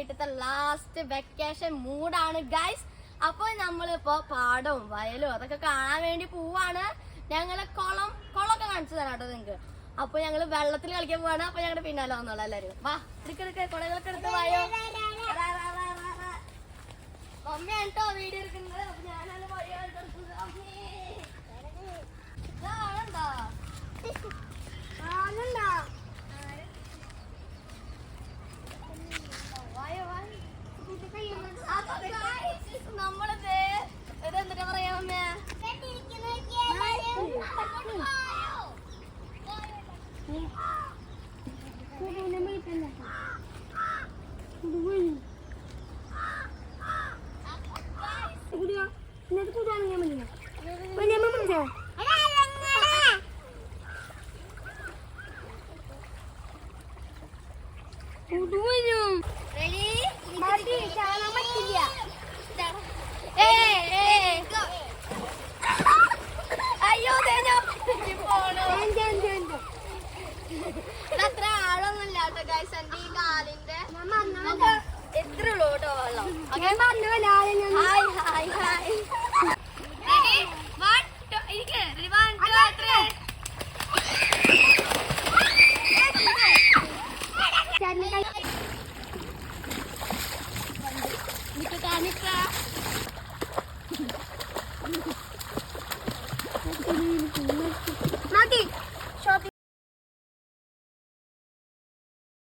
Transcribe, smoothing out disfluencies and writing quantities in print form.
വീട്ടിലത്തെ last vacation മൂഡാണ് guys. അപ്പൊ നമ്മളിപ്പോ പാടവും വയലും അതൊക്കെ കാണാൻ വേണ്ടി പോവാണ്. ഞങ്ങള് കുളമൊക്കെ കാണിച്ചു തരാം കേട്ടോ നിങ്ങക്ക്. അപ്പൊ ഞങ്ങള് വെള്ളത്തിൽ കളിക്കാൻ പോവാണ്. അപ്പൊ ഞങ്ങളുടെ പിന്നാലെ വന്നോളാം എല്ലാരും. വാ എടുക്കെടുക്ക കുളങ്ങളൊക്കെ എടുത്ത് വായോ. മമ്മിയാണ് കേട്ടോ വീഡിയോ എടുക്കുന്നത്. അപ്പൊ ഞാനാണ് വഴിയോ നമ്മളിത് ഇതെന്തിനാ പറയാ മമ്മേ? അയ്യോ അത്ര ആഴൊന്നുമില്ല കേട്ടോ ഗൈസ്. എന്റെ ഈ കാലിന്റെ എത്ര ഉള്ളൂ കേട്ടോ വെള്ളം.